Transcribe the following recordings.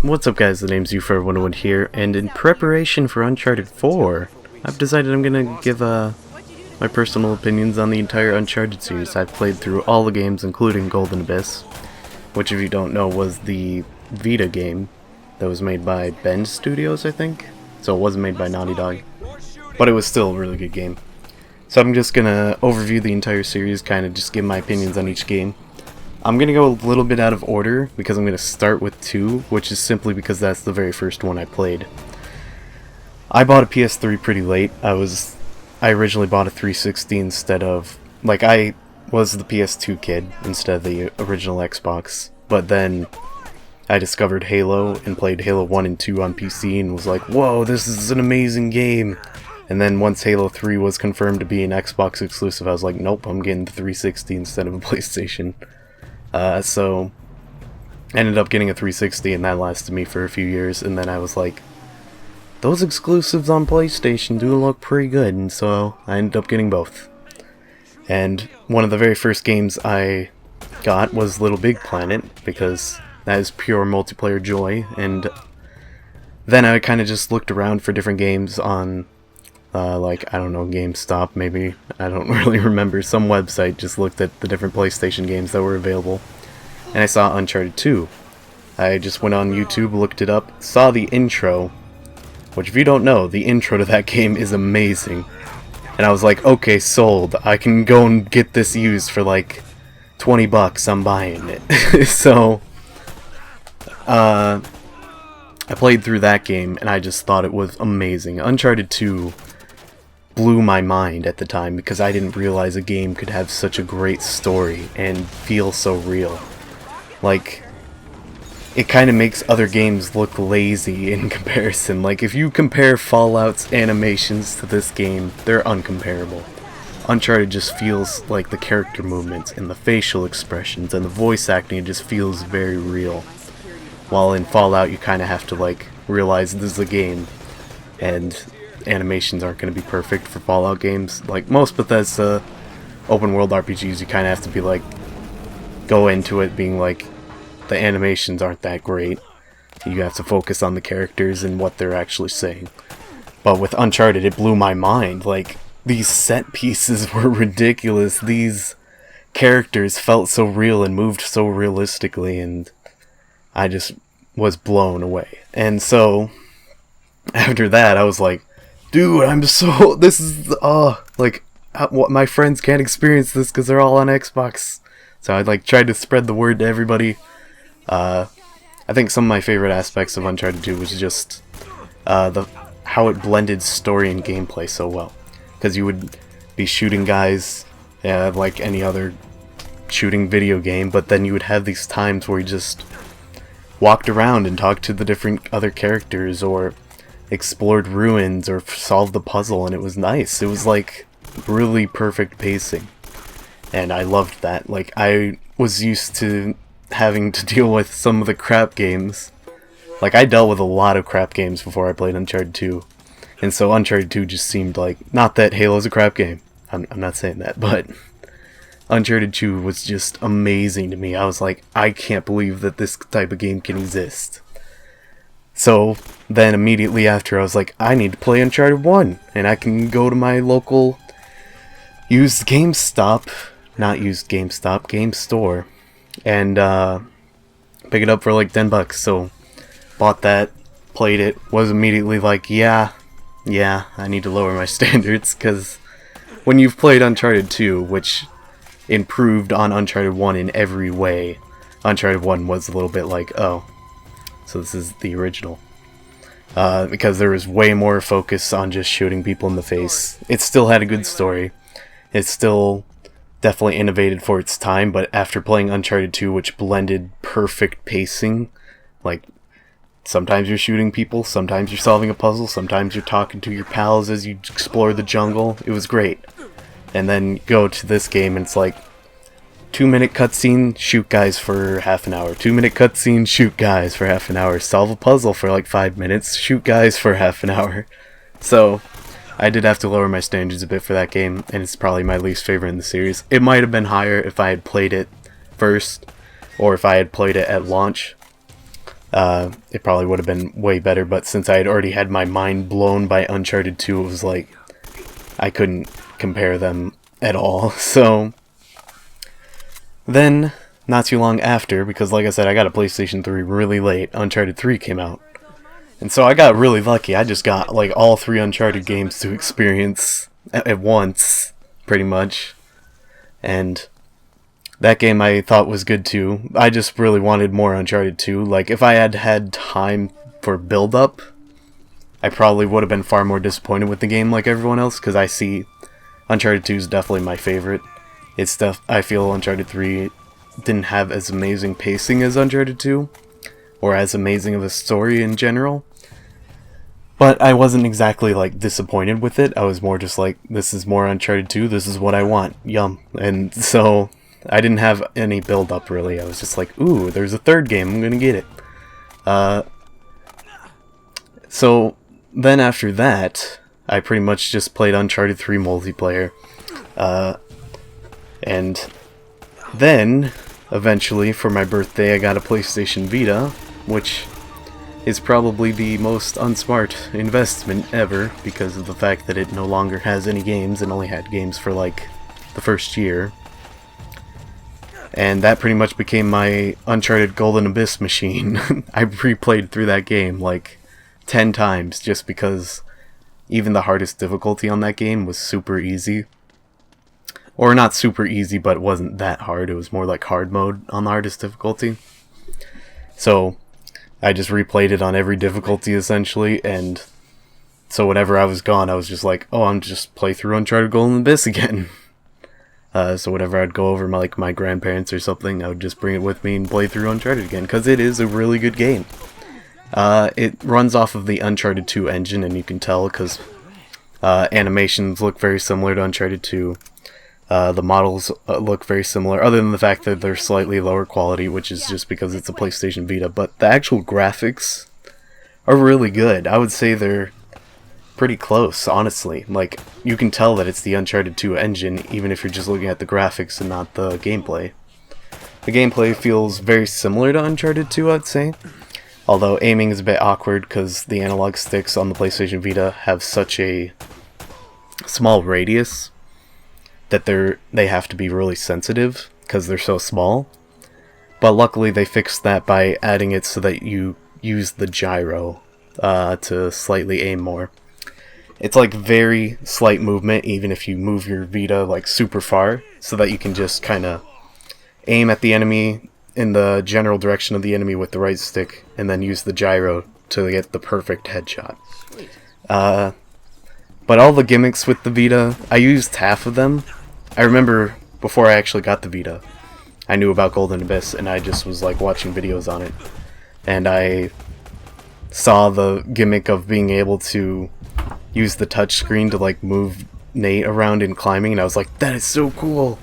What's up guys, the name's U411 here, and in preparation for Uncharted 4, I've decided I'm gonna give my personal opinions on the entire Uncharted series. I've played through all the games, including Golden Abyss, which if you don't know was the Vita game that was made by Bend Studios, I think? So it wasn't made by Naughty Dog, but it was still a really good game. So I'm just gonna overview the entire series, kind of just give my opinions on each game. I'm going to go a little bit out of order because I'm going to start with 2, which is simply because that's the very first one I played. I bought a PS3 pretty late. I originally bought a 360 instead of... I was the PS2 kid instead of the original Xbox. But then I discovered Halo and played Halo 1 and 2 on PC and was like, whoa, this is an amazing game! And then once Halo 3 was confirmed to be an Xbox exclusive, I was like, nope, I'm getting the 360 instead of a PlayStation. So I ended up getting a 360 and that lasted me for a few years, and then I was like, those exclusives on PlayStation do look pretty good, and so I ended up getting both. And one of the very first games I got was Little Big Planet, because that is pure multiplayer joy, and then I kind of just looked around for different games on, I don't know, GameStop maybe, I don't really remember, some website, just looked at the different PlayStation games that were available, and I saw Uncharted 2. I just went on YouTube, looked it up, saw the intro, which if you don't know, the intro to that game is amazing, and I was like, okay, sold, I can go and get this used for like $20, I'm buying it. So, I played through that game, and I just thought it was amazing. Uncharted 2 blew my mind at the time because I didn't realize a game could have such a great story and feel so real. It kind of makes other games look lazy in comparison. If you compare Fallout's animations to this game, they're uncomparable. Uncharted just feels like the character movements and the facial expressions and the voice acting, it just feels very real. While in Fallout you kind of have to realize this is a game and animations aren't going to be perfect for Fallout games. Like most Bethesda open world RPGs, you kind of have to be go into it being the animations aren't that great. You have to focus on the characters and what they're actually saying. But with Uncharted, it blew my mind. These set pieces were ridiculous. These characters felt so real and moved so realistically, and I just was blown away. And so after that, I was like, dude, my friends can't experience this because they're all on Xbox. So I tried to spread the word to everybody. I think some of my favorite aspects of Uncharted 2 was just how it blended story and gameplay so well. Because you would be shooting guys like any other shooting video game, but then you would have these times where you just walked around and talked to the different other characters, or explored ruins, or solved the puzzle, and it was nice. It was really perfect pacing, and I loved that. I was used to having to deal with some of the crap games. I dealt with a lot of crap games before I played Uncharted 2, and so Uncharted 2 just seemed not that Halo's a crap game, I'm not saying that, but Uncharted 2 was just amazing to me. I was like, I can't believe that this type of game can exist. So then immediately after, I was like, I need to play Uncharted 1, and I can go to my local game store, and pick it up for $10. So bought that, played it, was immediately yeah, I need to lower my standards, because when you've played Uncharted 2, which improved on Uncharted 1 in every way, Uncharted 1 was a little bit oh, so this is the original. Because there was way more focus on just shooting people in the face. It still had a good story. It's still definitely innovated for its time, but after playing Uncharted 2, which blended perfect pacing, sometimes you're shooting people, sometimes you're solving a puzzle, sometimes you're talking to your pals as you explore the jungle, it was great. And then go to this game and it's 2-minute cutscene, shoot guys for half an hour. 2-minute cutscene, shoot guys for half an hour. Solve a puzzle for 5 minutes, shoot guys for half an hour. So I did have to lower my standards a bit for that game, and it's probably my least favorite in the series. It might have been higher if I had played it first, or if I had played it at launch. it probably would have been way better, but since I had already had my mind blown by Uncharted 2, it was like, I couldn't compare them at all. So, then, not too long after, because like I said, I got a PlayStation 3 really late, Uncharted 3 came out. And so I got really lucky. I just got like all 3 Uncharted games to experience at once, pretty much. And that game I thought was good too. I just really wanted more Uncharted 2. Like, if I had had time for build-up, I probably would have been far more disappointed with the game like everyone else, because I see Uncharted 2 is definitely my favorite. I feel Uncharted 3 didn't have as amazing pacing as Uncharted 2, or as amazing of a story in general. But I wasn't exactly, like, disappointed with it. I was more just like, this is more Uncharted 2, this is what I want, yum. And so, I didn't have any build-up, really. I was just like, ooh, there's a 3rd game, I'm gonna get it. So, then after that, I pretty much just played Uncharted 3 multiplayer. And then, eventually, for my birthday, I got a PlayStation Vita, which is probably the most unsmart investment ever, because of the fact that it no longer has any games and only had games for like the first year. And that pretty much became my Uncharted Golden Abyss machine. I replayed through that game like 10 times just because even the hardest difficulty on that game was super easy. Or not super easy, but it wasn't that hard. It was more like hard mode on the hardest difficulty. So I just replayed it on every difficulty, essentially, and so whenever I was gone, I was just like, oh, I'm just play through Uncharted Golden Abyss again. So whenever I'd go over my grandparents or something, I would just bring it with me and play through Uncharted again, because it is a really good game. It runs off of the Uncharted 2 engine, and you can tell, because animations look very similar to Uncharted 2. The models look very similar, other than the fact that they're slightly lower quality, which is just because it's a PlayStation Vita, but the actual graphics are really good. I would say they're pretty close, honestly. Like, you can tell that it's the Uncharted 2 engine, even if you're just looking at the graphics and not the gameplay. The gameplay feels very similar to Uncharted 2, I'd say, although aiming is a bit awkward because the analog sticks on the PlayStation Vita have such a small radius that they have to be really sensitive because they're so small. But luckily they fixed that by adding it so that you use the gyro to slightly aim more. It's like very slight movement even if you move your Vita like super far, so that you can just kind of aim at the enemy in the general direction of the enemy with the right stick and then use the gyro to get the perfect headshot. But all the gimmicks with the Vita, I used half of them. I remember before I actually got the Vita, I knew about Golden Abyss, and I just was like watching videos on it. And I saw the gimmick of being able to use the touchscreen to like move Nate around in climbing, and I was like, that is so cool!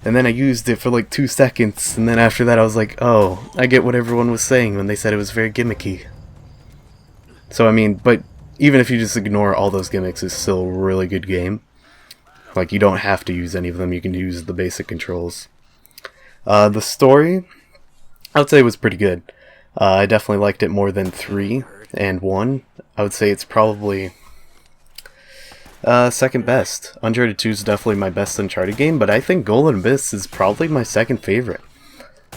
And then I used it for like 2 seconds, and then after that I was like, oh, I get what everyone was saying when they said it was very gimmicky. So I mean, but even if you just ignore all those gimmicks, it's still a really good game. Like, you don't have to use any of them, you can use the basic controls. The story, I would say, was pretty good. I definitely liked it more than 3 and 1. I would say it's probably second best. Uncharted 2 is definitely my best Uncharted game, but I think Golden Abyss is probably my second favorite.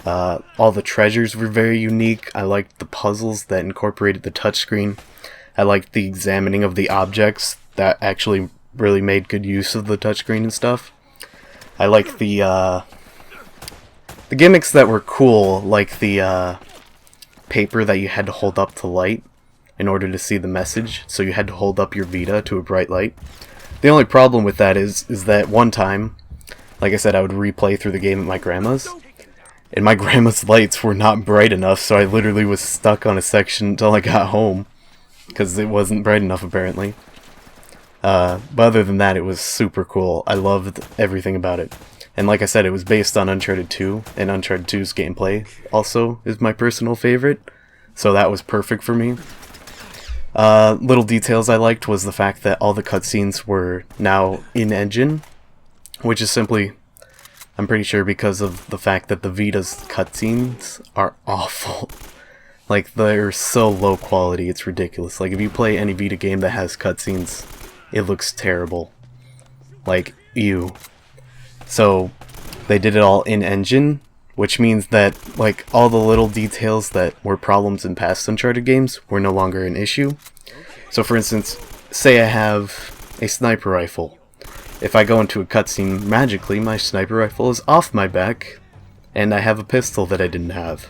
All the treasures were very unique. I liked the puzzles that incorporated the touchscreen. I liked the examining of the objects that actually really made good use of the touchscreen and stuff. I liked the gimmicks that were cool, like the paper that you had to hold up to light in order to see the message, so you had to hold up your Vita to a bright light. The only problem with that is that one time, like I said, I would replay through the game at my grandma's, and my grandma's lights were not bright enough, so I literally was stuck on a section until I got home, because it wasn't bright enough apparently. But other than that, it was super cool. I loved everything about it. And like I said, it was based on Uncharted 2, and Uncharted 2's gameplay also is my personal favorite, so that was perfect for me. Little details I liked was the fact that all the cutscenes were now in-engine, which is simply, I'm pretty sure, because of the fact that the Vita's cutscenes are awful. Like, they're so low quality, it's ridiculous. Like, if you play any Vita game that has cutscenes, it looks terrible. Like, ew. So, they did it all in-engine, which means that, like, all the little details that were problems in past Uncharted games were no longer an issue. So, for instance, say I have a sniper rifle. If I go into a cutscene, magically, my sniper rifle is off my back, and I have a pistol that I didn't have.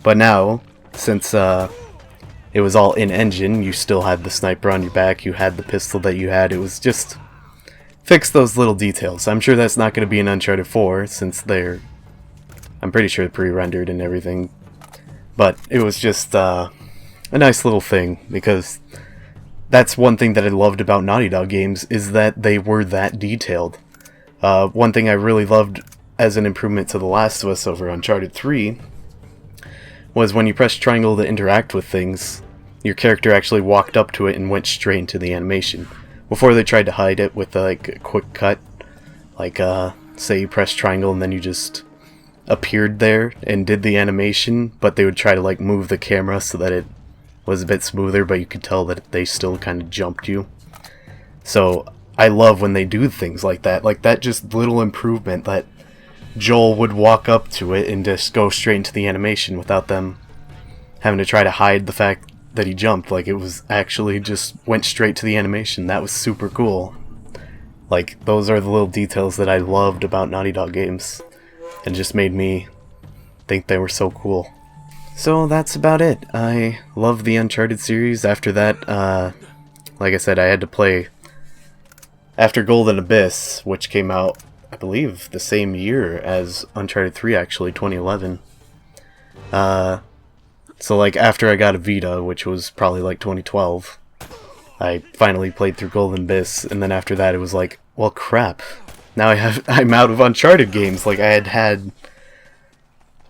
But now, since it was all in-engine, you still had the sniper on your back, you had the pistol that you had, it was just fix those little details. I'm sure that's not going to be in Uncharted 4, since I'm pretty sure pre-rendered and everything. But it was just a nice little thing, because that's one thing that I loved about Naughty Dog games, is that they were that detailed. One thing I really loved as an improvement to The Last of Us over Uncharted 3 was when you press triangle to interact with things, your character actually walked up to it and went straight into the animation. Before they tried to hide it with like a quick cut, like say you press triangle and then you just appeared there and did the animation, but they would try to like move the camera so that it was a bit smoother, but you could tell that they still kind of jumped you. So I love when they do things like that just little improvement that Joel would walk up to it and just go straight into the animation without them having to try to hide the fact that he jumped. Like, it was actually just went straight to the animation. That was super cool. Like, those are the little details that I loved about Naughty Dog games and just made me think they were so cool. So that's about it. I love the Uncharted series. After that, like I said, I had to play after Golden Abyss, which came out, I believe, the same year as Uncharted 3, actually, 2011. So, like, after I got a Vita, which was probably, like, 2012, I finally played through Golden Abyss, and then after that it was like, well, crap. Now I'm out of Uncharted games. Like, I had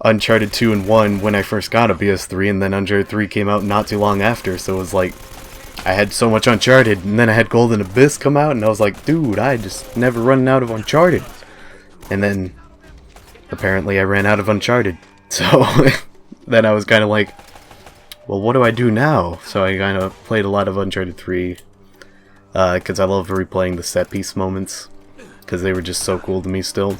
Uncharted 2 and 1 when I first got a PS3, and then Uncharted 3 came out not too long after, so it was like, I had so much Uncharted, and then I had Golden Abyss come out, and I was like, dude, I just never run out of Uncharted. And then, apparently I ran out of Uncharted. So, then I was kind of like, well, what do I do now? So I kind of played a lot of Uncharted 3, because I love replaying the set-piece moments, because they were just so cool to me still.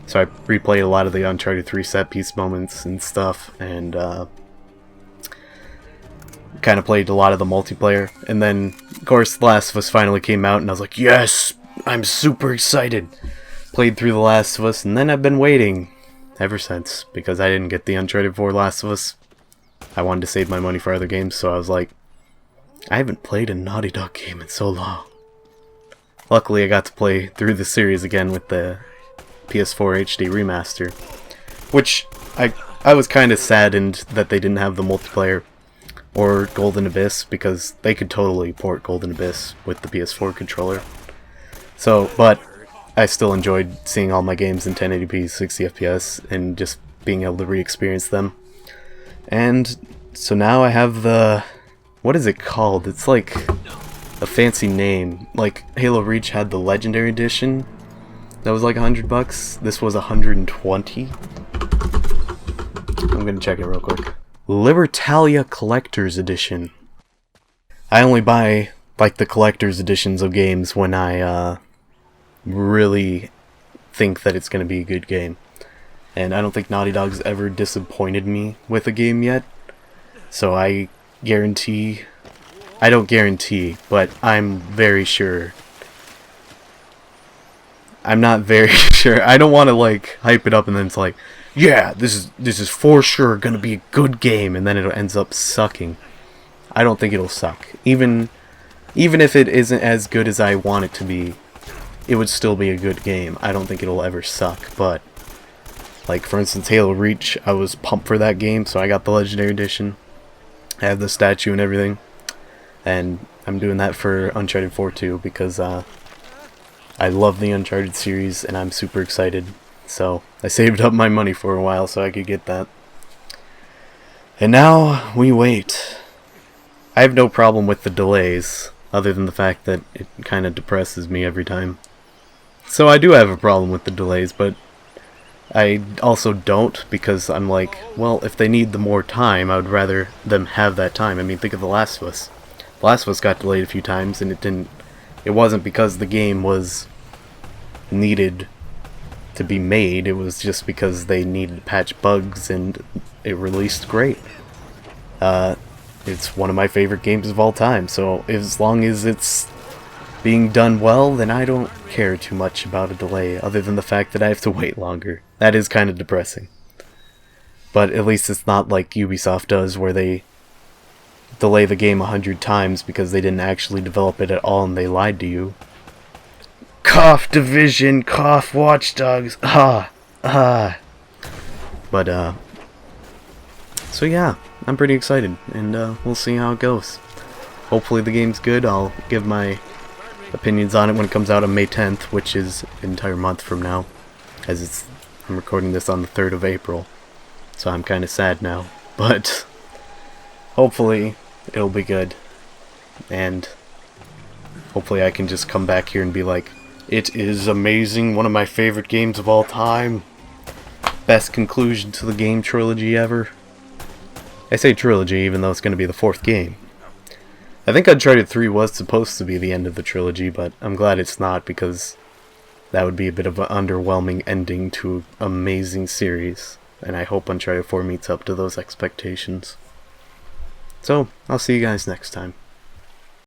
So I replayed a lot of the Uncharted 3 set-piece moments and stuff, and kind of played a lot of the multiplayer. And then, of course, The Last of Us finally came out, and I was like, yes! I'm super excited! Played through The Last of Us, and then I've been waiting ever since, because I didn't get the Uncharted 4 Last of Us. I wanted to save my money for other games, so I was like, I haven't played a Naughty Dog game in so long. Luckily, I got to play through the series again with the PS4 HD remaster, which I was kind of saddened that they didn't have the multiplayer or Golden Abyss, because they could totally port Golden Abyss with the PS4 controller. So, but I still enjoyed seeing all my games in 1080p 60 FPS and just being able to re-experience them. And so now I have the, what is it called? It's like a fancy name. Like, Halo Reach had the Legendary Edition that was like $100. This was $120. I'm gonna check it real quick. Libertalia Collector's Edition. I only buy like the collector's editions of games when I really think that it's gonna be a good game. And I don't think Naughty Dog's ever disappointed me with a game yet. So I don't guarantee, but I'm very sure. I'm not very sure. I don't want to like hype it up and then it's like, yeah, this is for sure gonna be a good game, and then it ends up sucking. I don't think it'll suck. Even if it isn't as good as I want it to be, it would still be a good game. I don't think it'll ever suck, but like, for instance, Halo Reach, I was pumped for that game, so I got the Legendary Edition. I have the statue and everything. And I'm doing that for Uncharted 4 too, because I love the Uncharted series and I'm super excited. So I saved up my money for a while so I could get that. And now we wait. I have no problem with the delays, other than the fact that it kind of depresses me every time. So I do have a problem with the delays, but I also don't, because I'm like, well, if they need the more time, I would rather them have that time. I mean, think of The Last of Us. The Last of Us got delayed a few times, and it wasn't because the game was needed to be made, it was just because they needed to patch bugs, and it released great. It's one of my favorite games of all time, so as long as it's being done well, then I don't care too much about a delay, other than the fact that I have to wait longer. That is kind of depressing. But at least it's not like Ubisoft does, where they delay the game 100 times because they didn't actually develop it at all and they lied to you. Cough Division, cough Watch Dogs, But, so yeah, I'm pretty excited, and we'll see how it goes. Hopefully the game's good. I'll give my opinions on it when it comes out on May 10th, which is an entire month from now, as I'm recording this on the 3rd of April, so I'm kind of sad now, but hopefully it'll be good, and hopefully I can just come back here and be like, it is amazing, one of my favorite games of all time, best conclusion to the game trilogy ever. I say trilogy even though it's going to be the 4th game. I think Uncharted 3 was supposed to be the end of the trilogy, but I'm glad it's not, because that would be a bit of an underwhelming ending to an amazing series, and I hope Uncharted 4 meets up to those expectations. So, I'll see you guys next time.